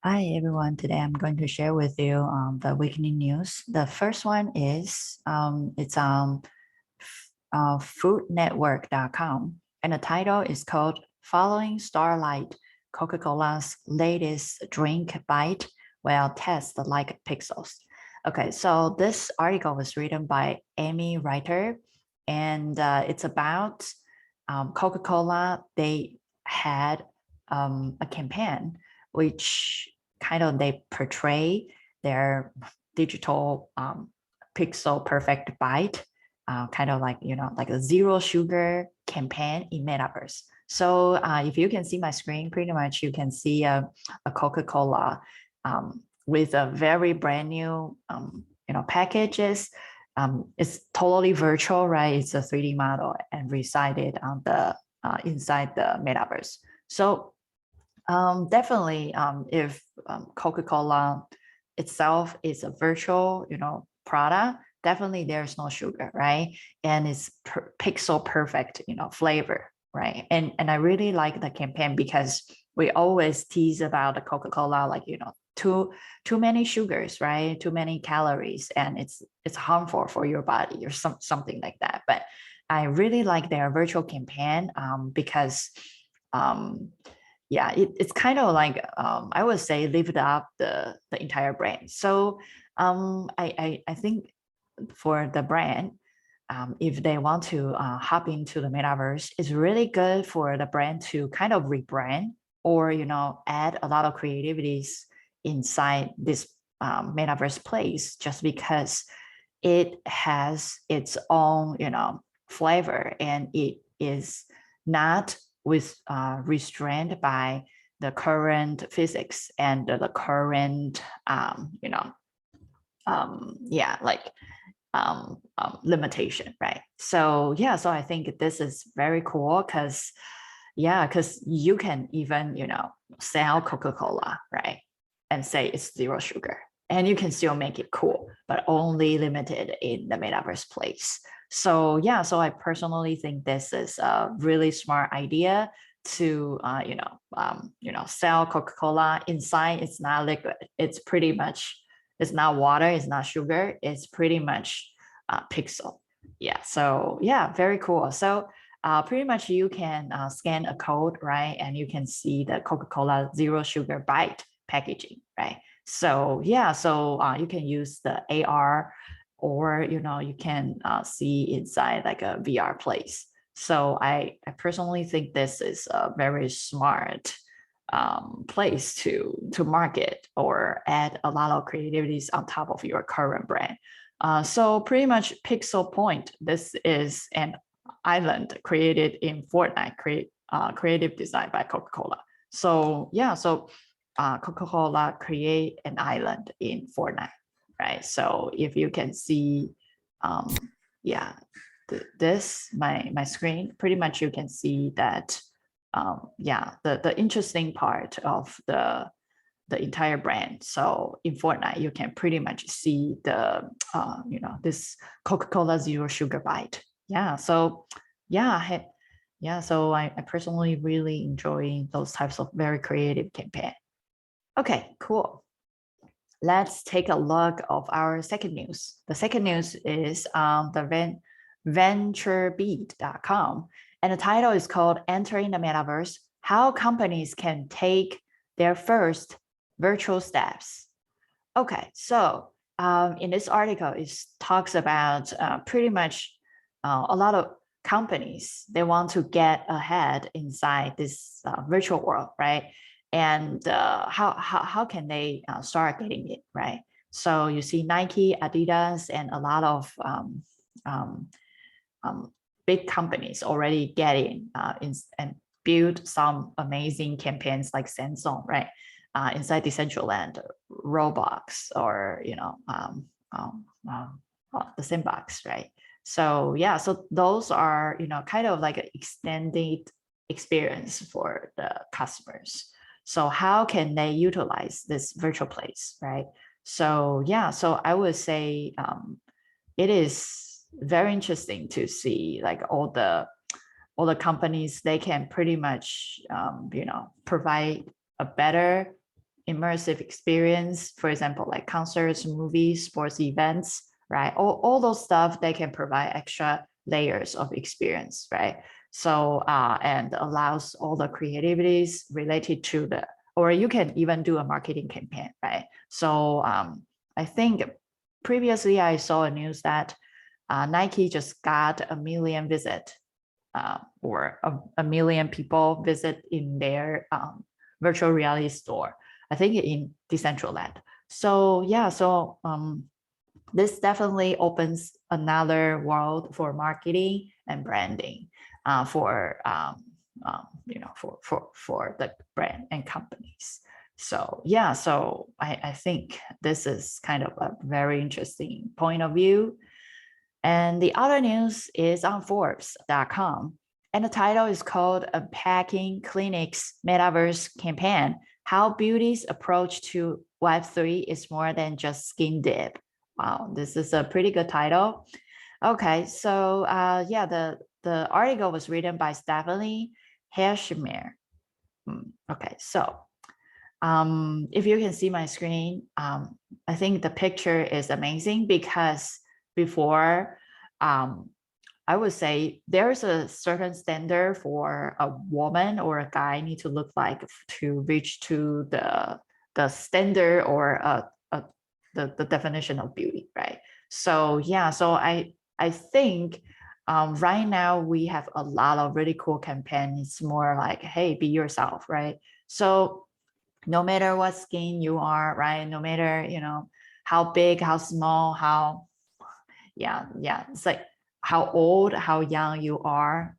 Hi everyone, today I'm going to share with you the weekly news. The first one is it's foodnetwork.com and the title is called Following Starlight, Coca-Cola's latest drink bite will test like pixels. Okay, so this article was written by Amy Reiter and it's about Coca-Cola. They had a campaign which kind of they portray their digital pixel perfect bite, kind of like like a zero sugar campaign in Metaverse. So if you can see my screen, pretty much you can see a Coca-Cola with a very brand new packages. It's totally virtual, right? It's a 3D model and resided on the inside the Metaverse. So definitely, if Coca-Cola itself is a virtual, product, definitely there's no sugar, right? And it's pixel perfect, flavor, right? And I really like the campaign because we always tease about the Coca-Cola, like too many sugars, right? Too many calories, and it's harmful for your body or something like that. But I really like their virtual campaign because yeah, it's kind of like I would say lift up the entire brand. So I think for the brand, if they want to hop into the metaverse, it's really good for the brand to kind of rebrand or add a lot of creativities inside this metaverse place, just because it has its own flavor and it is not with restrained by the current physics and the current yeah, like limitation, right? So yeah, so I think this is very cool because yeah, because you can even sell Coca-Cola, right, and say it's zero sugar, and you can still make it cool, but only limited in the metaverse place. So yeah, so I personally think this is a really smart idea to sell Coca-Cola. Inside it's not liquid, it's pretty much, it's not water, it's not sugar, it's pretty much pixel. Yeah, so yeah, very cool. So pretty much you can scan a code, right? And you can see the Coca-Cola zero sugar bite packaging, right? So yeah, so you can use the AR, or you can see inside like a VR place. So I personally think this is a very smart place to market or add a lot of creativities on top of your current brand. So pretty much Pixel Point, this is an island created in Fortnite, creative design by Coca-Cola. So yeah, so Coca-Cola create an island in Fortnite, right? So if you can see, yeah, this my screen, pretty much you can see that, yeah, the interesting part of the entire brand. So in Fortnite, you can pretty much see the this Coca-Cola zero sugar bite. Yeah, so yeah, yeah, so I personally really enjoy those types of very creative campaign. Okay, cool. Let's take a look of our second news. The second news is the venturebeat.com, and the title is called Entering the Metaverse, How Companies Can Take Their First Virtual Steps. Okay, so in this article, it talks about pretty much a lot of companies, they want to get ahead inside this virtual world, right? And how can they start getting it, right? So you see Nike, Adidas, and a lot of um, big companies already getting and build some amazing campaigns like Samsung, right? Inside Decentraland, Roblox, or the Sandbox, right? So yeah, so those are kind of like an extended experience for the customers. So how can they utilize this virtual place, right? So yeah, so I would say it is very interesting to see like all the companies, they can pretty much provide a better immersive experience, for example, like concerts, movies, sports events, right? All those stuff, they can provide extra layers of experience, right? So, and allows all the creativities related to the, or you can even do a marketing campaign, right? So I think previously I saw a news that Nike just got 1 million visit or a million people visit in their virtual reality store, I think in Decentraland. So yeah, so this definitely opens another world for marketing and branding for for the brand and companies. So yeah, so I think this is kind of a very interesting point of view. And the other news is on Forbes.com. And the title is called Unpacking Clinique's Metaverse Campaign, How Beauty's Approach to Web3 is More Than Just Skin Dip. Wow, this is a pretty good title. Okay, so yeah, the article was written by Stephanie Hirschemiller. Okay, so if you can see my screen, I think the picture is amazing because before, I would say there's a certain standard for a woman or a guy need to look like to reach to the standard or the definition of beauty, right? So yeah, so I think right now we have a lot of really cool campaigns. More like, hey, be yourself, right? So no matter what skin you are, right? No matter how big, how small, how it's like how old, how young you are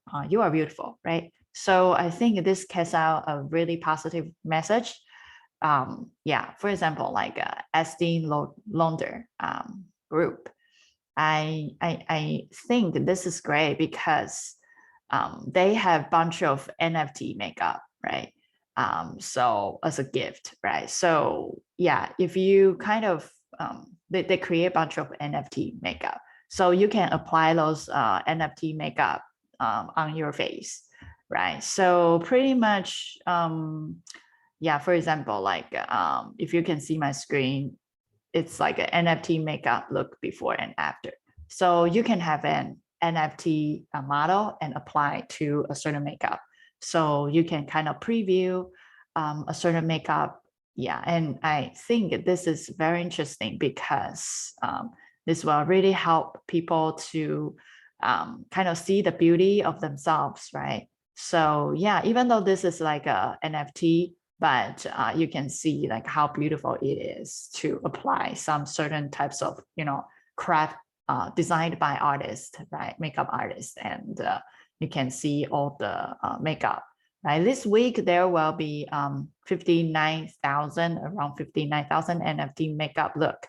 beautiful, right? So I think this casts out a really positive message. For example, like Estee Lauder group. I think this is great because they have a bunch of NFT makeup, right? So as a gift, right? So yeah, if you kind of they create a bunch of NFT makeup, so you can apply those NFT makeup on your face, right? So pretty much, for example, like if you can see my screen, it's like an NFT makeup look before and after. So you can have an NFT model and apply to a certain makeup. So you can kind of preview a certain makeup. Yeah, and I think this is very interesting because this will really help people to kind of see the beauty of themselves, right? So yeah, even though this is like a NFT, but you can see like how beautiful it is to apply some certain types of craft designed by artists, right? Makeup artists, and you can see all the makeup. Right, this week there will be 59,000, around 59,000 NFT makeup look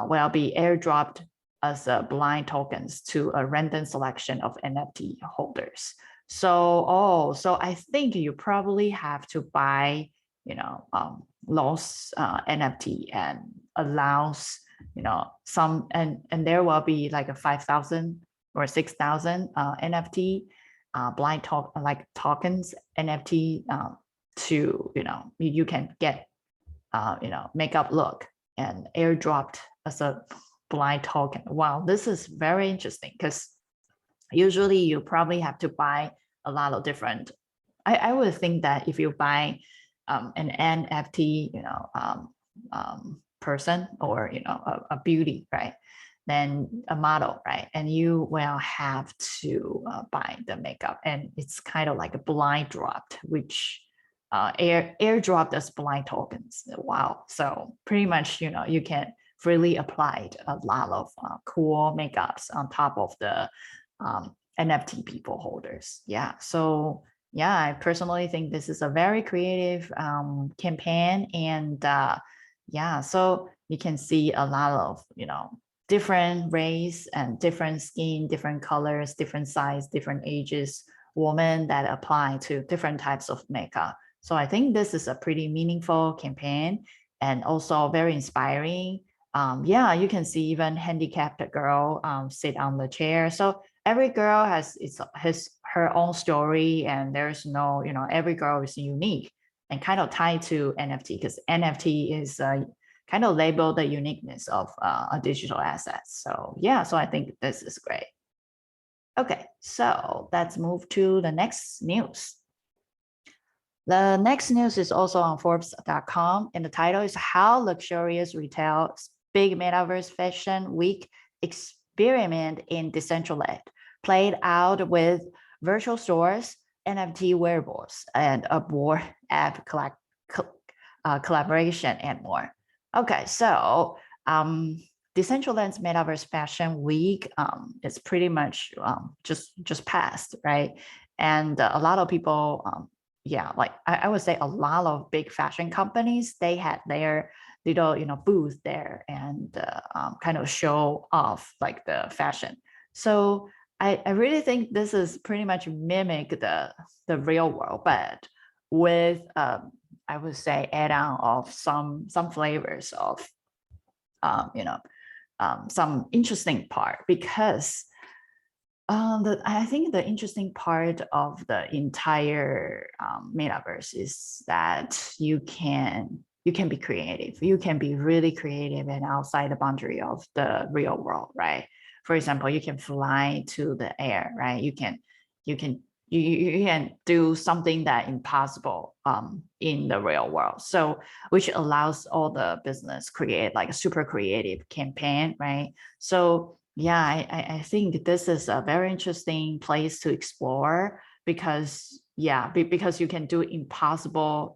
will be airdropped as blind tokens to a random selection of NFT holders. So, so I think you probably have to buy, those NFT and allows, some, and there will be like a 5,000 or 6,000 NFT blind tokens NFT to you can get makeup look and airdropped as a blind token. Wow, this is very interesting because usually you probably have to buy a lot of different. I would think that if you buy an NFT person or a beauty, right, then a model, right, and you will have to buy the makeup, and it's kind of like a blind dropped, which airdropped as blind tokens. Wow, so pretty much you can freely apply a lot of cool makeups on top of the NFT people holders. Yeah, so yeah, I personally think this is a very creative campaign, and yeah, so you can see a lot of different race and different skin, different colors, different size, different ages, women that apply to different types of makeup. So I think this is a pretty meaningful campaign and also very inspiring. Yeah, you can see even handicapped girl sit on the chair. So every girl has her own story, and there's no, every girl is unique. and kind of tied to NFT, because NFT is kind of label the uniqueness of a digital asset. So yeah, so I think this is great. Okay, so let's move to the next news. The next news is also on Forbes.com, and the title is How Luxurious Retail's Big Metaverse Fashion Week Experiment in Decentraland Played Out with Virtual Stores, NFT wearables, and a board app collaboration, and more. Okay, so Decentraland's Metaverse Fashion Week is pretty much just passed, right? And a lot of people, yeah, like I would say a lot of big fashion companies, they had their little booth there and kind of show off like the fashion. So I really think this is pretty much mimic the real world, but with I would say add-on of some flavors of some interesting part, because I think the interesting part of the entire metaverse is that you can be creative. You can be really creative and outside the boundary of the real world, right? For example, you can fly to the air, right? You can do something that impossible in the real world. So which allows all the business create like a super creative campaign, right? So yeah, I think this is a very interesting place to explore, because yeah, because you can do impossible,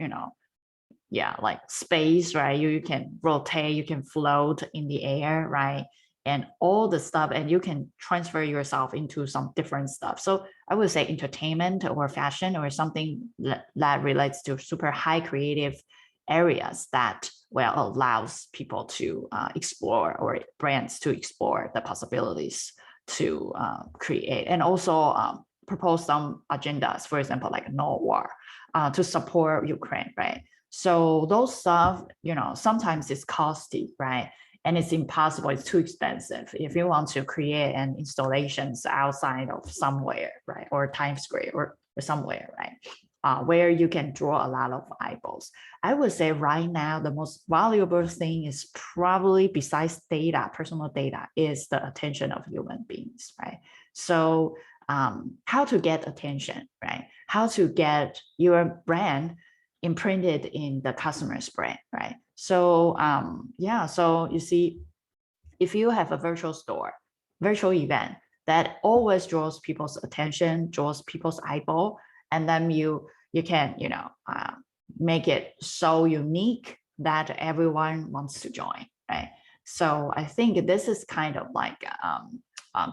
yeah, like space, right? You can rotate, you can float in the air, right? And all the stuff, and you can transfer yourself into some different stuff. So I would say entertainment or fashion or something that relates to super high creative areas that allows people to explore, or brands to explore the possibilities to create, and also propose some agendas, for example, like no war, to support Ukraine, right? So those stuff, sometimes it's costly, right? And it's impossible, it's too expensive. If you want to create an installations outside of somewhere, right? Or Times Square or somewhere, right? Where you can draw a lot of eyeballs. I would say right now, the most valuable thing is probably, besides data, personal data, is the attention of human beings, right? So how to get attention, right? How to get your brand imprinted in the customer's brain, right? So yeah, so you see, if you have a virtual store, virtual event that always draws people's attention, draws people's eyeball, and then you can make it so unique that everyone wants to join, right? So I think this is kind of like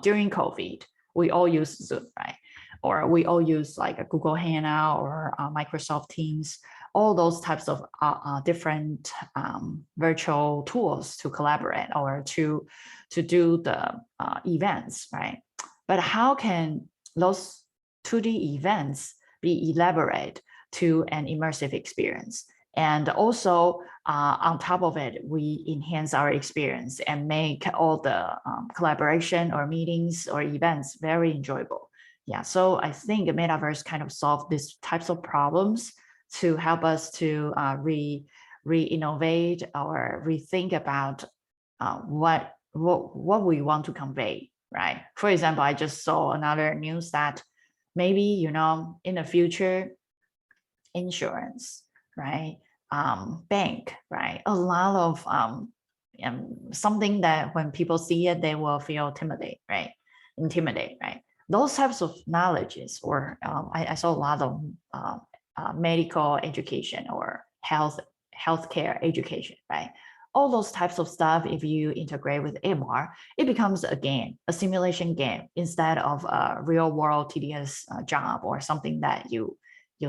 during COVID, we all use Zoom, right? Or we all use like a Google Hangout or Microsoft Teams, all those types of different virtual tools to collaborate or to do the events, right? But how can those 2D events be elaborate to an immersive experience? And also, on top of it, we enhance our experience and make all the collaboration or meetings or events very enjoyable. Yeah, so I think the metaverse kind of solve these types of problems to help us to re-innovate or rethink about what we want to convey, right? For example, I just saw another news that maybe, in the future, insurance, right? Bank, right? A lot of something that when people see it, they will feel intimidate, right? Those types of knowledges, or I saw a lot of medical education or healthcare education, right? All those types of stuff, if you integrate with AR, it becomes a game, a simulation game, instead of a real world tedious job or something that you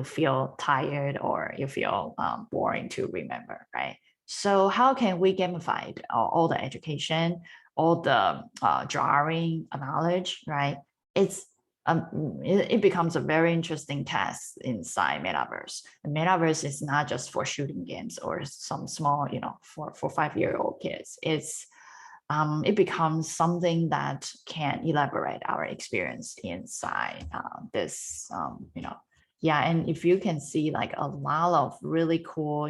feel tired or you feel boring to remember, right? So how can we gamify all the education, all the drawing knowledge, right? It becomes a very interesting task inside Metaverse. The Metaverse is not just for shooting games or some small, for 5-year-old kids. It becomes something that can elaborate our experience inside this, yeah, and if you can see like a lot of really cool,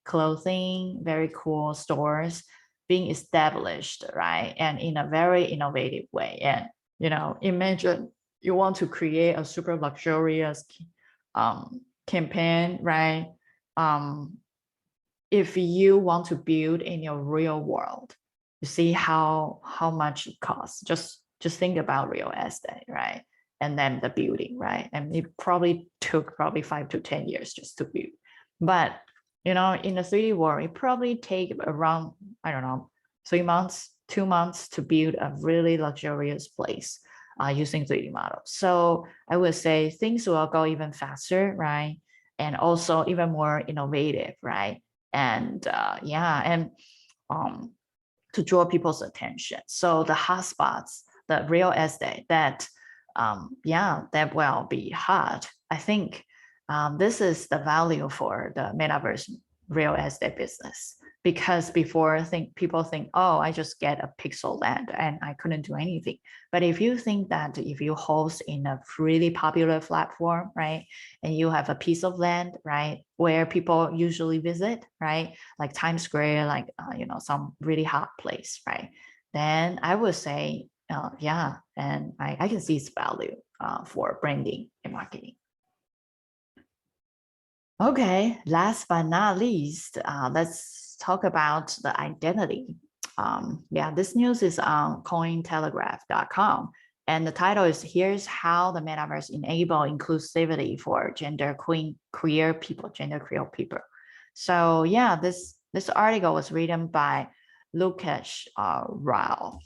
clothing, very cool stores being established, right? And in a very innovative way. And, imagine you want to create a super luxurious campaign, right? If you want to build in your real world, you see how much it costs. Just think about real estate, right? And then the building, right? And it probably took 5 to 10 years just to build. But in the 3D world, it probably take around, I don't know, 3 months, 2 months to build a really luxurious place using 3D models. So I would say things will go even faster, right? And also even more innovative, right? And to draw people's attention. So the hotspots, the real estate that that will be hot. I think this is the value for the metaverse real estate business, because before people think, oh, I just get a pixel land and I couldn't do anything. But if you think that if you host in a really popular platform, right, and you have a piece of land, right, where people usually visit, right, like Times Square, like some really hot place, right, then I would say and I can see its value for branding and marketing. Okay, last but not least, let's talk about the identity. This news is on cointelegraph.com. And the title is, here's how the metaverse enable inclusivity for genderqueer people. So yeah, this article was written by LOKESH RAO.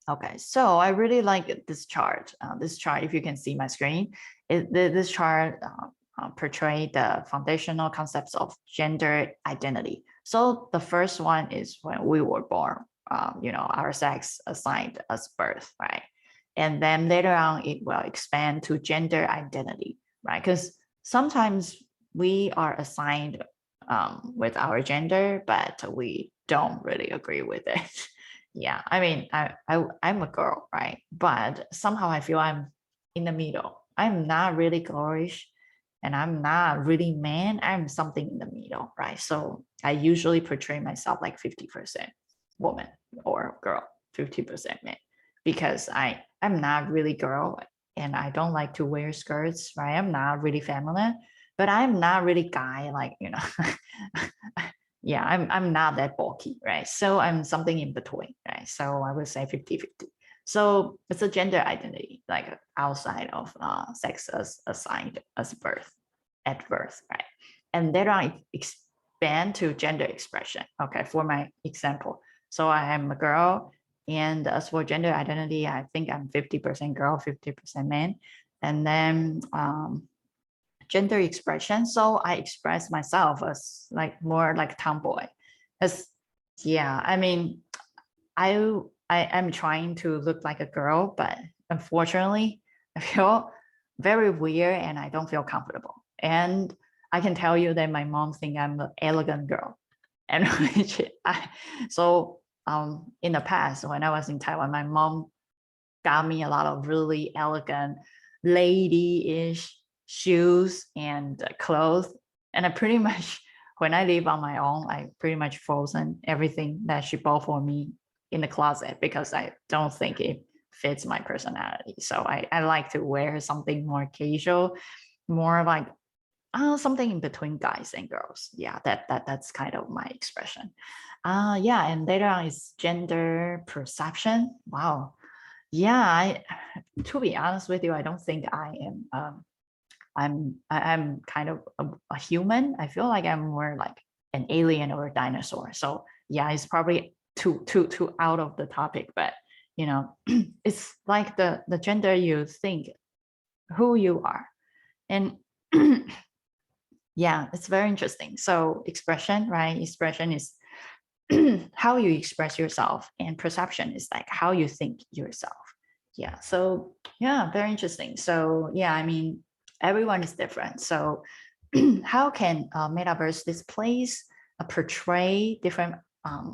Okay, so I really like this chart. This chart, if you can see my screen, this chart portray the foundational concepts of gender identity. So the first one is when we were born, our sex assigned us birth, right? And then later on, it will expand to gender identity, right? Because sometimes we are assigned with our gender, but we don't really agree with it. Yeah, I mean, I'm a girl, right? But somehow I feel I'm in the middle. I'm not really girlish and I'm not really man. I'm something in the middle, right? So I usually portray myself like 50% woman or girl, 50% man, because I'm not really girl and I don't like to wear skirts, right? I'm not really feminine, but I'm not really guy, like, yeah, I'm not that bulky, right? So I'm something in between, right? So I would say 50-50. So it's a gender identity, like outside of sex as assigned as at birth, right? And then I expand to gender expression. Okay, for my example. So I am a girl, and as for gender identity, I think I'm 50% girl, 50% man. And then gender expression. So I express myself as like more like tomboy. As I mean, I'm trying to look like a girl, but unfortunately, I feel very weird and I don't feel comfortable. And I can tell you that my mom thinks I'm an elegant girl. And so in the past, when I was in Taiwan, my mom got me a lot of really elegant lady-ish shoes and clothes. And I pretty much, when I live on my own, I pretty much frozen everything that she bought for me in the closet because I don't think it fits my personality. So I like to wear something more casual, more like something in between guys and girls. Yeah, that's kind of my expression. And later on is gender perception. Wow. Yeah, to be honest with you, I don't think I am. I'm kind of a human. I feel like I'm more like an alien or a dinosaur. So yeah, it's probably too out of the topic, but it's like the gender you think who you are, and yeah, it's very interesting. So expression, right? Expression is how you express yourself, and perception is like how you think yourself. Yeah, so yeah, very interesting. So yeah, I mean, everyone is different. So how can metaverse displays portray different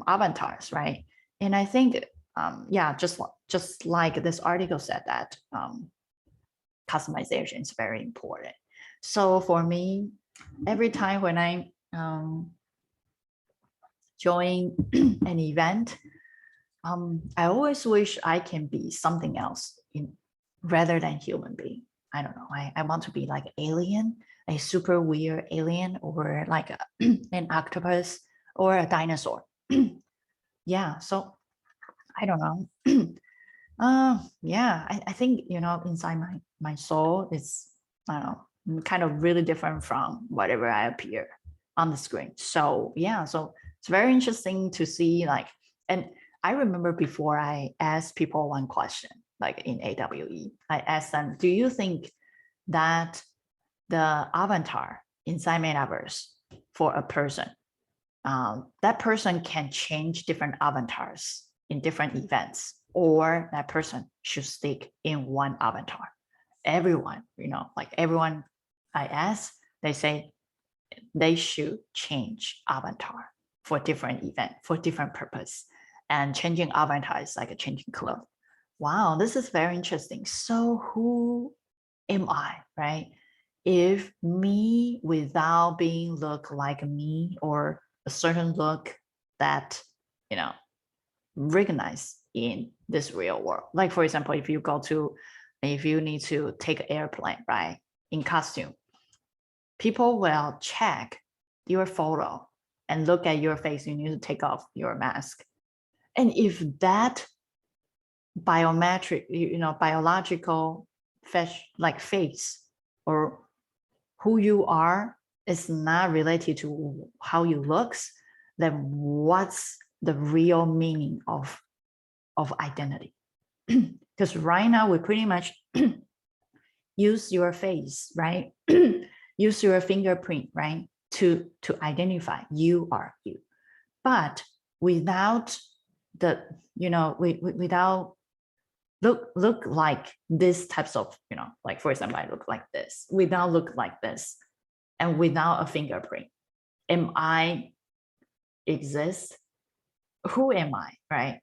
avatars, right? And I think just like this article said that customization is very important. So for me, every time when I join an event, I always wish I can be something else rather than human being. I don't know. I want to be like an alien, a super weird alien, or like an octopus or a dinosaur. Yeah. So I don't know. Yeah, I think, inside my soul is, I don't know, kind of really different from whatever I appear on the screen. So yeah, so it's very interesting to see and I remember before I asked people one question, like in AWE, I asked them, do you think that the avatar inside Metaverse for a person, that person can change different avatars in different events, or that person should stick in one avatar? Everyone, everyone I ask, they say they should change avatar for different event, for different purpose. And changing avatar is like a changing clothes. Wow, this is very interesting. So who am I, right? If me without being look like me, or a certain look that, recognize in this real world. Like for example, if you need to take an airplane, right, in costume, people will check your photo and look at your face. You need to take off your mask. And if that biometric, biological face or who you are is not related to how you looks, then what's the real meaning of identity? Because right now we pretty much use your face, right? Use your fingerprint, right, to identify you are you. But without the, without look like this types of, like for example, I look like this, without look like this, and without a fingerprint, am I exist? Who am I, right?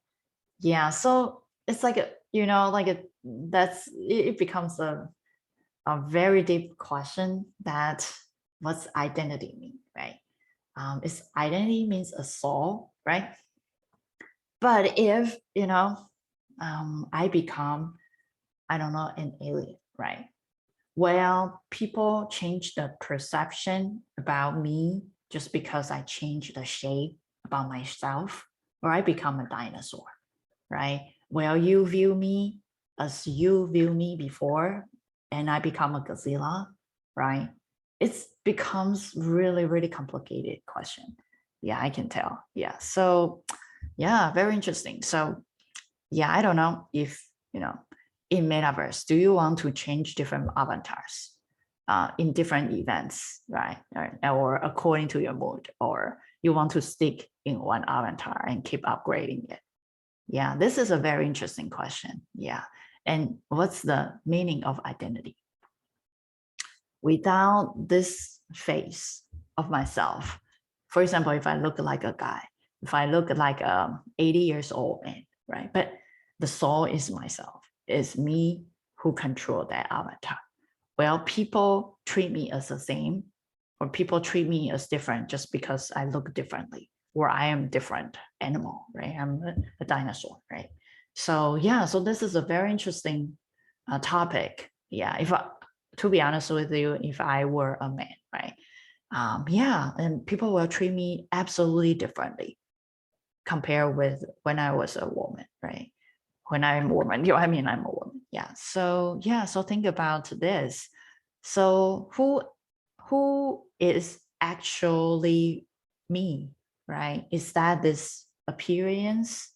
Yeah, so it's like it becomes a very deep question, that what's identity mean, right? Is identity means a soul, right? But if I become, I don't know, an alien, right? Well, people change the perception about me just because I change the shape about myself, or I become a dinosaur, right? Well, you view me as you view me before, and I become a Godzilla, right? It becomes really, really complicated question. Yeah, I can tell. Yeah. So yeah, very interesting. So yeah, I don't know if, in Metaverse, do you want to change different avatars in different events, right? Or according to your mood, or you want to stick in one avatar and keep upgrading it? Yeah, this is a very interesting question. Yeah. And what's the meaning of identity? Without this face of myself, for example, if I look like a guy, if I look like 80 years old man, right? But the soul is myself, is me who control that avatar. Well, people treat me as the same, or people treat me as different just because I look differently, or I am different animal, right? I'm a dinosaur, right? So yeah, so this is a very interesting topic. Yeah, to be honest with you, if I were a man, right? Yeah, and people will treat me absolutely differently compared with when I was a woman, right? When I'm a woman, I'm a woman. Yeah. So yeah, so think about this. So who is actually me, right? Is that this appearance,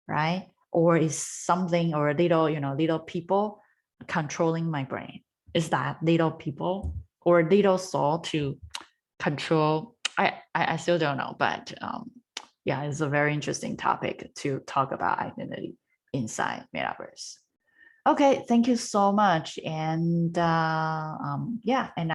right? Or is something, or a little people controlling my brain? Is that little people or little soul to control? I still don't know, but yeah, it's a very interesting topic to talk about identity inside Metaverse. Okay, thank you so much. And yeah, and